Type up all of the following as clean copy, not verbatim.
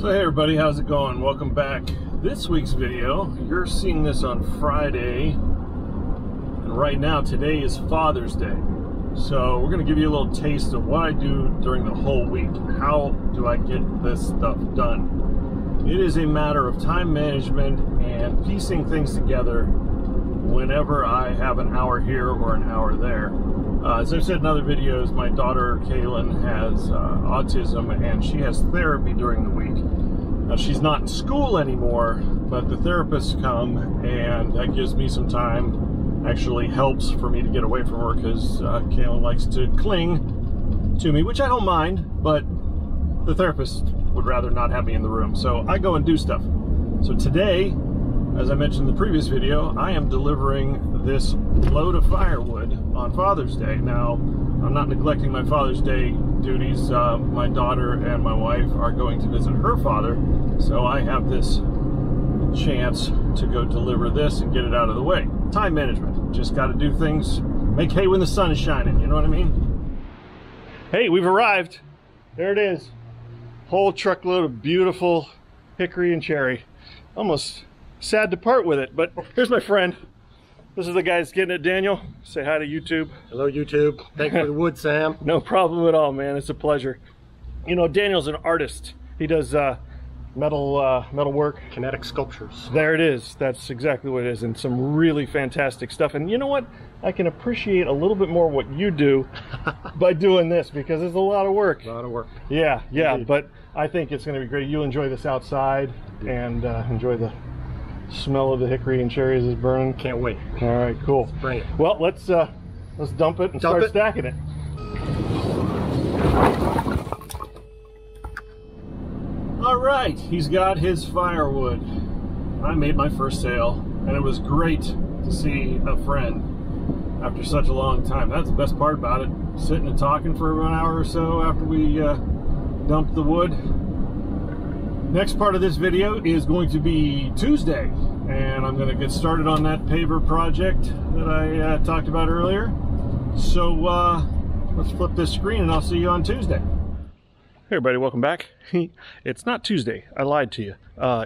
So hey everybody, how's it going? Welcome back. This week's video, you're seeing this on Friday, and right now today is Father's Day. So we're going to give you a little taste of what I do during the whole week. How do I get this stuff done? It is a matter of time management and piecing things together whenever I have an hour here or an hour there. As I've said in other videos, my daughter Kaylin has autism and she has therapy during the week. Now she's not in school anymore, but the therapists come and that gives me some time. Actually helps for me to get away from her because Kaylin likes to cling to me, which I don't mind, but the therapist would rather not have me in the room. So I go and do stuff. So today, as I mentioned in the previous video, I am delivering this load of firewood on Father's Day. Now, I'm not neglecting my Father's Day duties. My daughter and my wife are going to visit her father, so I have this chance to go deliver this and get it out of the way. Time management. Just got to do things, make hay when the sun is shining, you know what I mean? Hey, we've arrived. There it is. Whole truckload of beautiful hickory and cherry. Almost sad to part with it, but here's my friend. This is the guy that's getting it, Daniel. Say hi to YouTube. Hello, YouTube. Thanks for the wood, Sam. No problem at all, man. It's a pleasure. You know, Daniel's an artist. He does metal work. Kinetic sculptures. There it is. That's exactly what it is, and some really fantastic stuff. And you know what? I can appreciate a little bit more what you do by doing this, because it's a lot of work. A lot of work. Yeah, Indeed. but I think it's going to be great. You'll enjoy this outside and enjoy the smell of the hickory and cherries is burning. Can't wait. All right, cool. Bring it. Well, let's dump it and start stacking it. All right, he's got his firewood. I made my first sale, and it was great to see a friend after such a long time. That's the best part about it. Sitting and talking for an hour or so after we dumped the wood. Next part of this video is going to be Tuesday, and I'm going to get started on that paver project that I talked about earlier. So let's flip this screen and I'll see you on Tuesday. Hey everybody, welcome back. It's not Tuesday, I lied to you.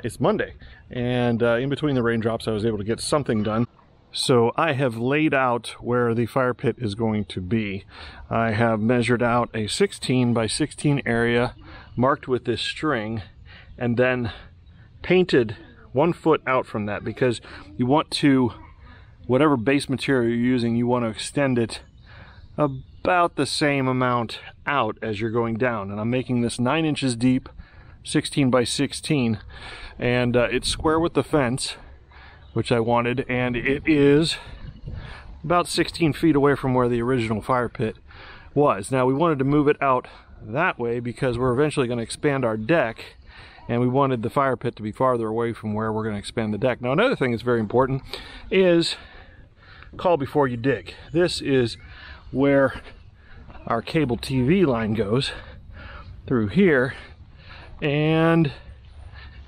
It's Monday, and in between the raindrops I was able to get something done. So I have laid out where the fire pit is going to be. I have measured out a 16 by 16 area marked with this string, and then painted 1 foot out from that, because you want to, whatever base material you're using, you want to extend it about the same amount out as you're going down. And I'm making this 9 inches deep, 16 by 16, and it's square with the fence, which I wanted, and it is about 16 feet away from where the original fire pit was. Now we wanted to move it out that way because we're eventually going to expand our deck, and we wanted the fire pit to be farther away from where we're going to expand the deck. Now another thing that's very important is call before you dig. This is where our cable TV line goes through here, and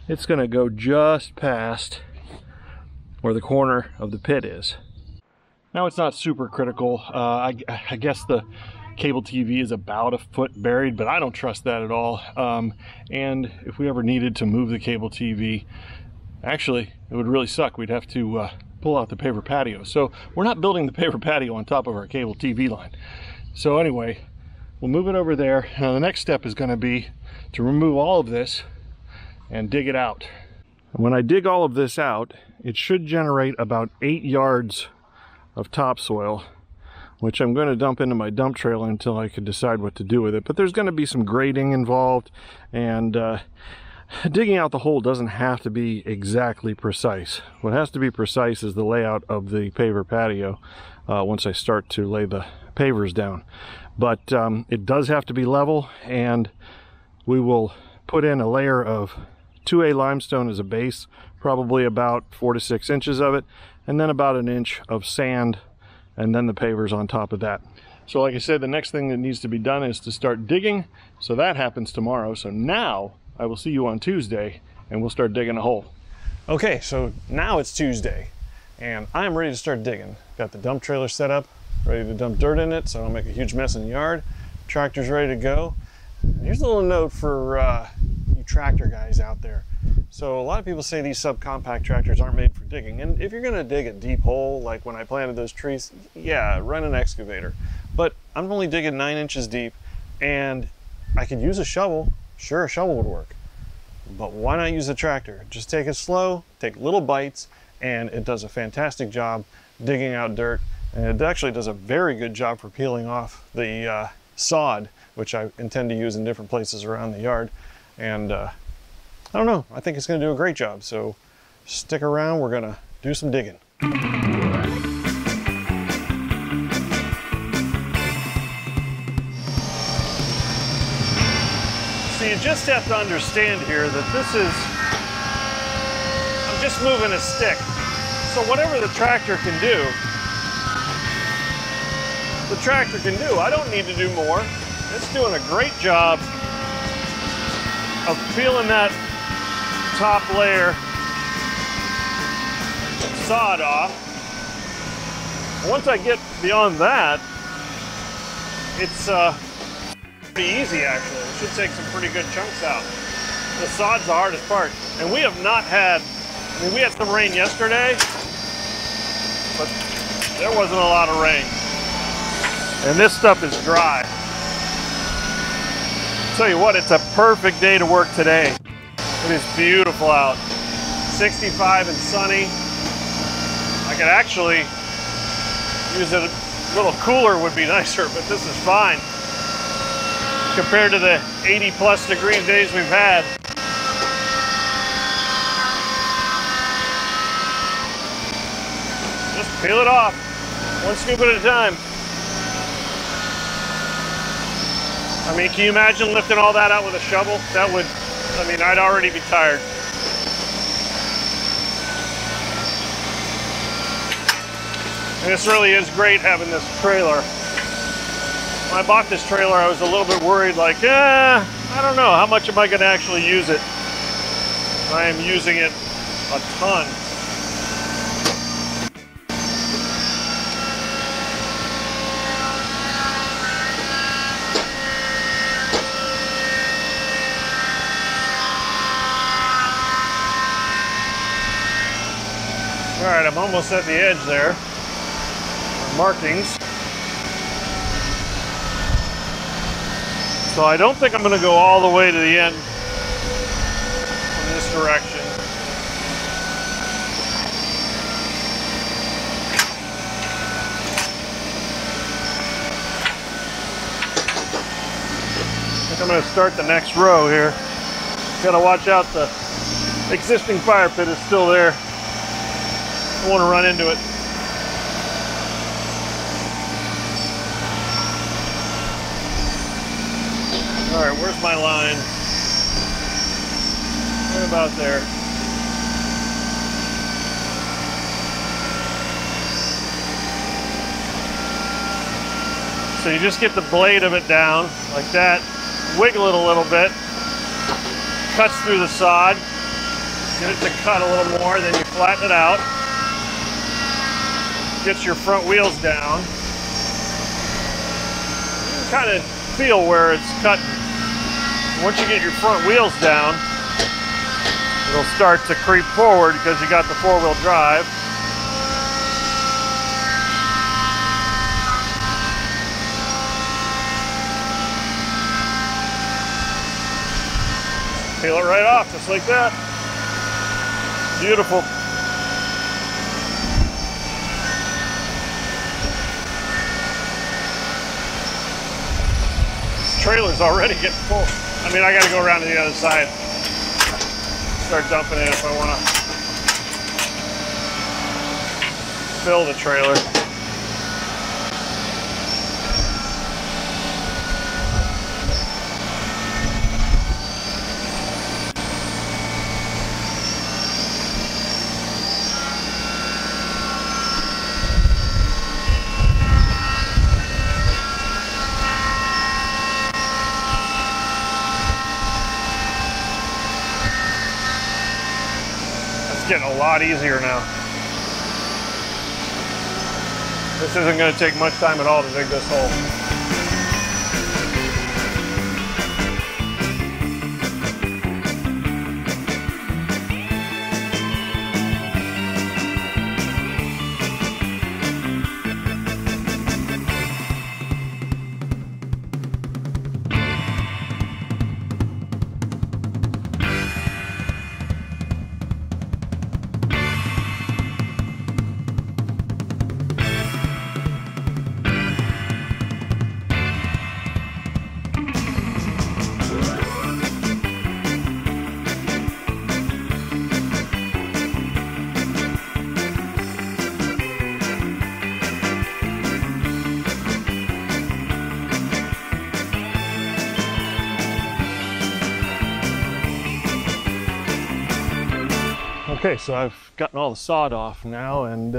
it's going to go just past where the corner of the pit is. Now it's not super critical. I guess the cable TV is about a foot buried, but I don't trust that at all. And if we ever needed to move the cable TV, actually it would really suck. We'd have to pull out the paver patio. So we're not building the paver patio on top of our cable TV line. So anyway, we'll move it over there. Now the next step is going to be to remove all of this and dig it out. When I dig all of this out, it should generate about 8 yards of topsoil, which I'm going to dump into my dump trailer until I can decide what to do with it. But there's going to be some grading involved, and digging out the hole doesn't have to be exactly precise. What has to be precise is the layout of the paver patio once I start to lay the pavers down. But it does have to be level, and we will put in a layer of 2A limestone as a base, probably about 4 to 6 inches of it, and then about 1 inch of sand, and then the pavers on top of that. So like I said, the next thing that needs to be done is to start digging. So that happens tomorrow. So now I will see you on Tuesday, and we'll start digging a hole. Okay, so now it's Tuesday, and I'm ready to start digging. Got the dump trailer set up, ready to dump dirt in it so I don't make a huge mess in the yard. Tractor's ready to go. Here's a little note for you tractor guys out there. So a lot of people say these subcompact tractors aren't made for digging. And if you're gonna dig a deep hole, like when I planted those trees, yeah, run an excavator. But I'm only digging 9 inches deep, and I could use a shovel. Sure, a shovel would work. But why not use a tractor? Just take it slow, take little bites, and it does a fantastic job digging out dirt. And it actually does a very good job for peeling off the sod, which I intend to use in different places around the yard. And I don't know, I think it's gonna do a great job. So stick around, we're gonna do some digging. So you just have to understand here that this is, I'm just moving a stick. So whatever the tractor can do, the tractor can do. I don't need to do more. It's doing a great job of peeling that top layer of sod off. Once I get beyond that, it's pretty easy actually. It should take some pretty good chunks out. The sod's the hardest part. And we have not had, I mean, we had some rain yesterday, but there wasn't a lot of rain. And this stuff is dry. I'll tell you what, it's a perfect day to work today. It is beautiful out. 65 and sunny. I could actually use it a little cooler would be nicer, but this is fine. Compared to the 80+ degree days we've had. Just peel it off, one scoop at a time. I mean, can you imagine lifting all that out with a shovel? That would, I mean, I'd already be tired. And this really is great having this trailer. When I bought this trailer, I was a little bit worried, like, I don't know, how much am I going to actually use it? I am using it a ton. All right, I'm almost at the edge there. Markings. So I don't think I'm going to go all the way to the end in this direction. I think I'm going to start the next row here. Got to watch out, the existing fire pit is still there. I want to run into it. All right, where's my line? Right about there. So you just get the blade of it down like that, wiggle it a little bit, cuts through the sod, get it to cut a little more, then you flatten it out. Gets your front wheels down. You can kind of feel where it's cutting. Once you get your front wheels down, it'll start to creep forward because you got the four-wheel drive. Peel it right off, just like that. Beautiful. Trailer's already getting full. I mean, I got to go around to the other side. Start dumping it if I want to fill the trailer. Getting a lot easier now. This isn't going to take much time at all to dig this hole. Okay, so I've gotten all the sod off now, and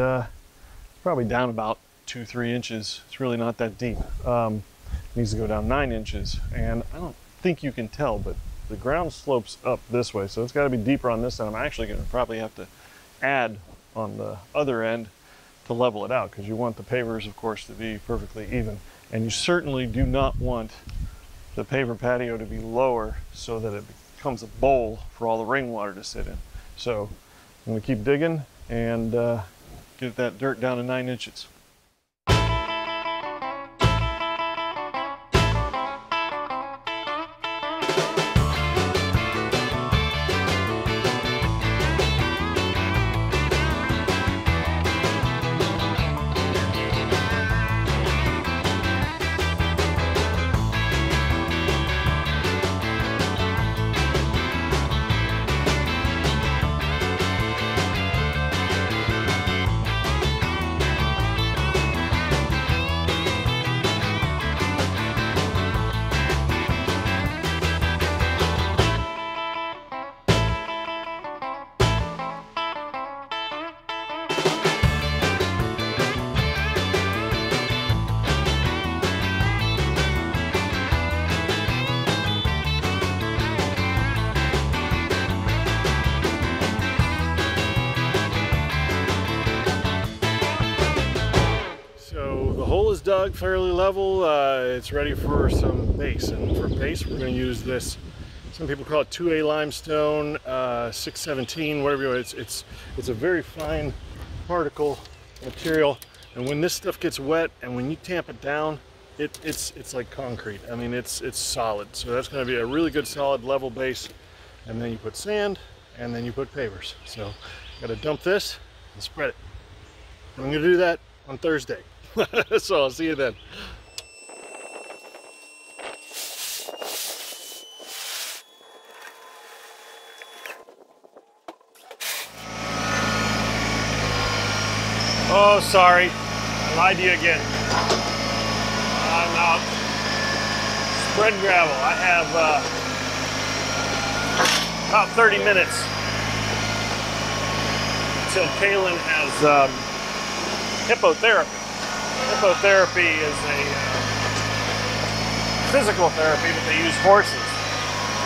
probably down about 2-3 inches. It's really not that deep. Needs to go down 9 inches, and I don't think you can tell, but the ground slopes up this way, so it's got to be deeper on this side. I'm actually going to probably have to add on the other end to level it out, because you want the pavers, of course, to be perfectly even, and you certainly do not want the paver patio to be lower so that it becomes a bowl for all the rainwater to sit in. So I'm going to keep digging and get that dirt down to 9 inches. Dug fairly level. It's ready for some base, and for base we're going to use this, some people call it 2A limestone, 617, whatever you want. It's a very fine particle material, and when this stuff gets wet and when you tamp it down, it's like concrete. I mean, it's solid. So that's going to be a really good solid level base, and then you put sand, and then you put pavers. So got to dump this and spread it. I'm going to do that on Thursday. So I'll see you then. Oh, sorry. I lied to you again. I'm out. Spread gravel. I have about 30 minutes until Kaylin has hippotherapy. Hippotherapy is a physical therapy, but they use horses,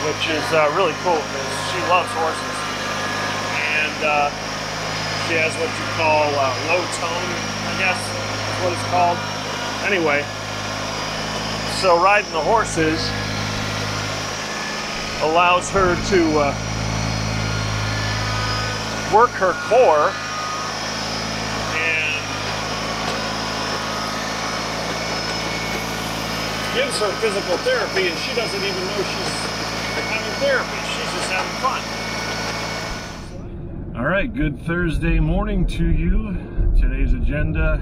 which is really cool because she loves horses. And she has what you call low tone, I guess is what it's called. Anyway, so riding the horses allows her to work her core and gives her physical therapy, and she doesn't even know she's having therapy. She's just having fun. All right, good Thursday morning to you. Today's agenda: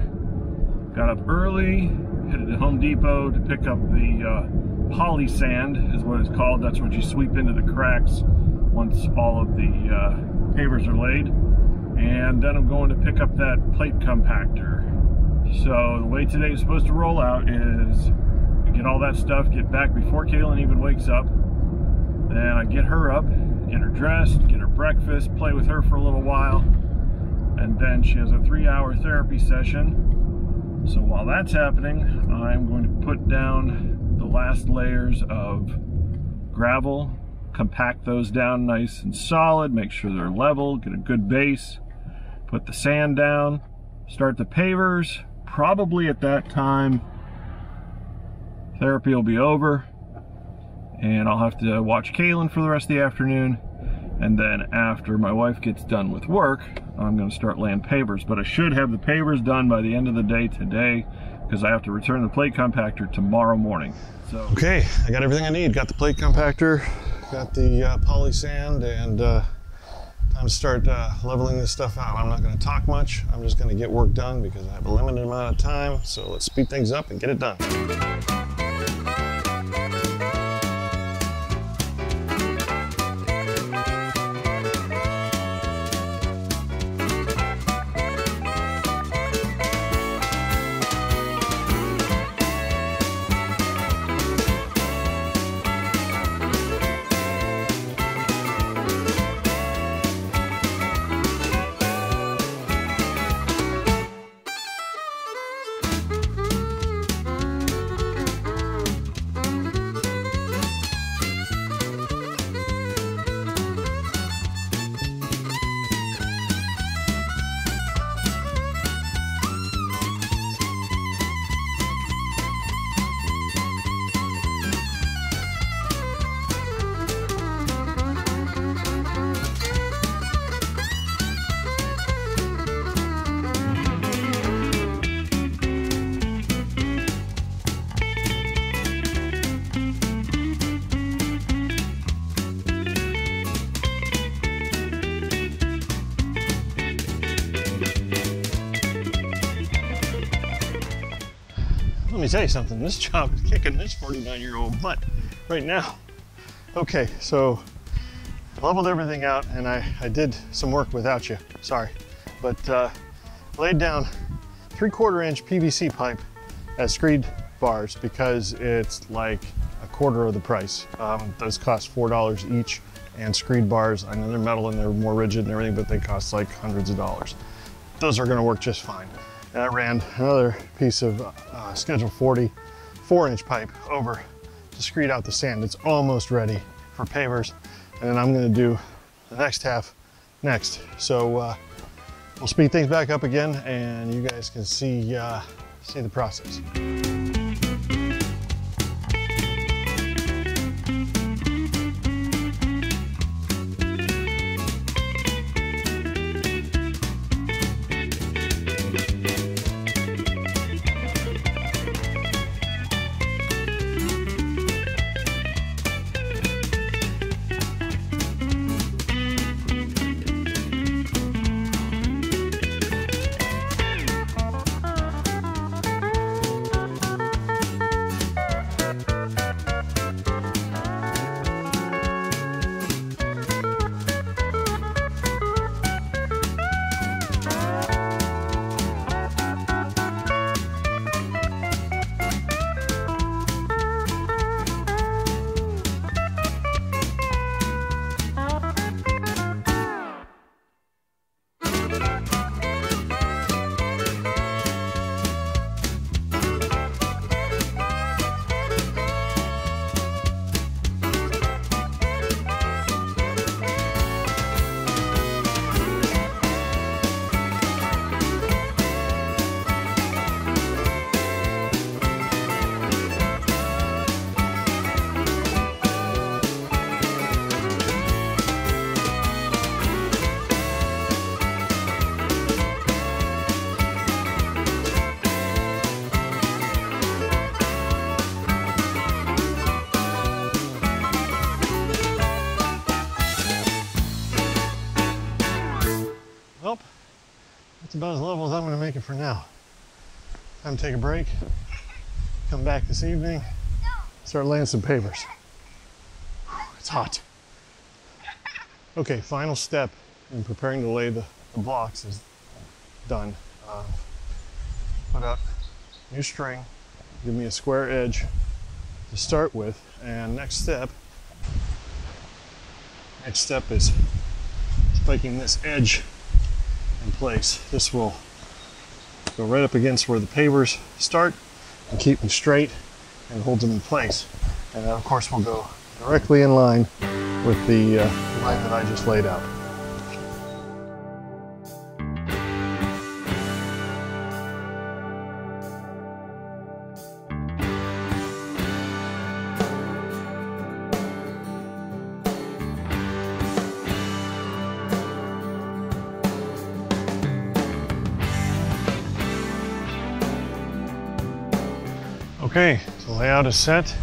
got up early, headed to Home Depot to pick up the poly sand, is what it's called. That's what you sweep into the cracks once all of the pavers are laid. And then I'm going to pick up that plate compactor. So the way today is supposed to roll out is get all that stuff, get back before Kaylin even wakes up. Then I get her up, get her dressed, get her breakfast, play with her for a little while, and then she has a 3-hour therapy session. So while that's happening, I'm going to put down the last layers of gravel, compact those down nice and solid, make sure they're level, get a good base, put the sand down, start the pavers. Probably at that time therapy will be over, and I'll have to watch Kaylin for the rest of the afternoon. And then after my wife gets done with work, I'm going to start laying pavers. But I should have the pavers done by the end of the day today, because I have to return the plate compactor tomorrow morning. So okay, I got everything I need. Got the plate compactor, got the poly sand, and time to start leveling this stuff out. I'm not going to talk much. I'm just going to get work done because I have a limited amount of time. So let's speed things up and get it done. tell you something, this job is kicking this 49-year-old butt right now. Okay, so I leveled everything out, and I did some work without you, sorry. But laid down 3/4 inch PVC pipe as screed bars because it's like a quarter of the price. Those cost $4 each, and screed bars, I know they're metal and they're more rigid and everything, but they cost like hundreds of dollars. Those are gonna work just fine. And I ran another piece of Schedule 40 4-inch pipe over to screed out the sand. It's almost ready for pavers, and then I'm gonna do the next half next. So we'll speed things back up again, and you guys can see the process. Well, that's about as level as I'm going to make it for now. Time to take a break, come back this evening, start laying some pavers. It's hot. Okay, final step in preparing to lay the blocks is done. Put up new string, give me a square edge to start with, and next step is spiking this edge in place. This will go right up against where the pavers start and keep them straight and hold them in place. And that, of course, will go directly in line with the line that I just laid out. Okay, the layout is set,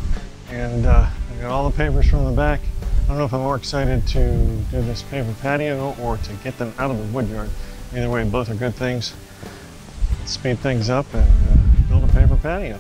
and I got all the pavers from the back. I don't know if I'm more excited to do this paver patio or to get them out of the wood yard. Either way, both are good things. Let's speed things up and build a paver patio.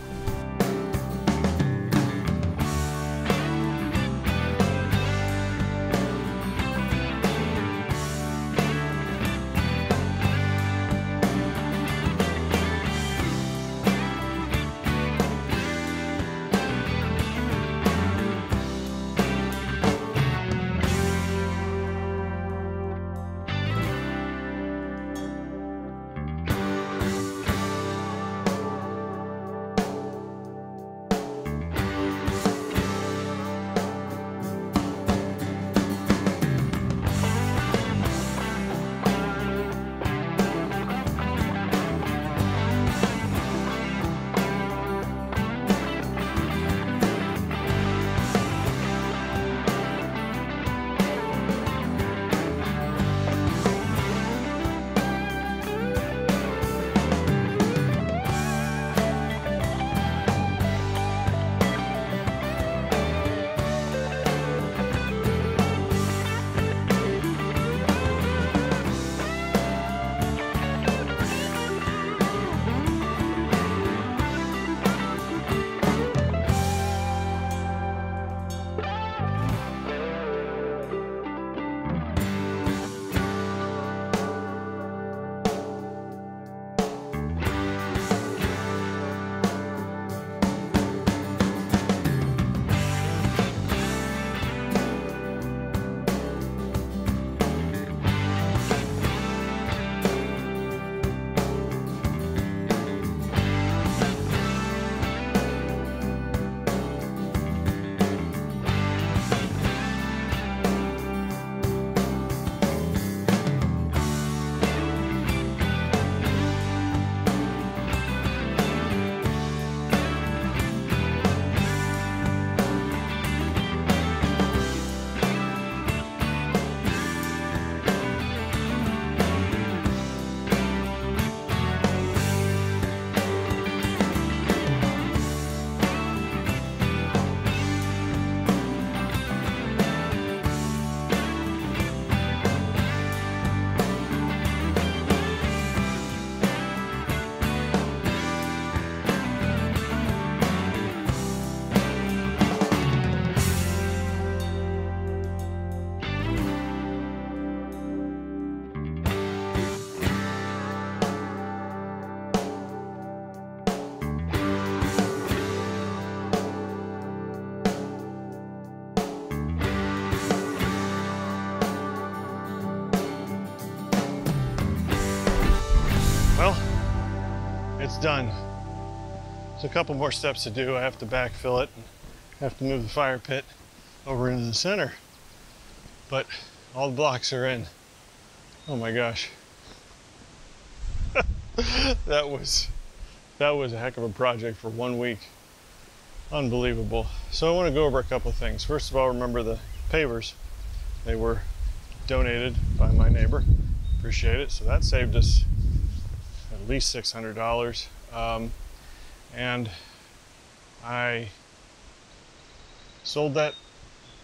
it's done. There's a couple more steps to do. I have to backfill it, and have to move the fire pit over into the center. But all the blocks are in. Oh my gosh. that was a heck of a project for 1 week. Unbelievable. So I want to go over a couple of things. First of all, remember the pavers. They were donated by my neighbor. Appreciate it. So that saved us at least $600. And I sold that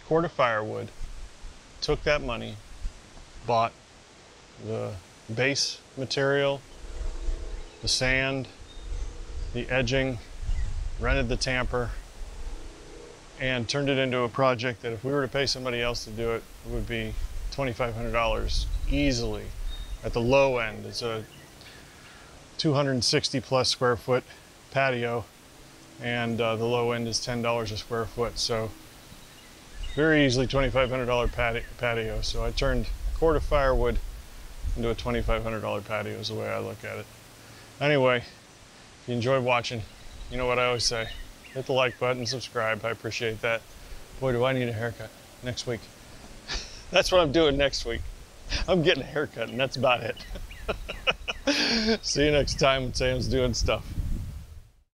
quart of firewood, took that money, bought the base material, the sand, the edging, rented the tamper, and turned it into a project that if we were to pay somebody else to do it, it would be $2,500 easily. At the low end, it's a 260 plus square foot patio, and the low end is $10 a square foot. So very easily $2,500 patio. So I turned a quart of firewood into a $2,500 patio is the way I look at it. Anyway, if you enjoyed watching, you know what I always say. Hit the like button, subscribe. I appreciate that. Boy, do I need a haircut next week. That's what I'm doing next week. I'm getting a haircut, and that's about it. See you next time when Sam's doing stuff.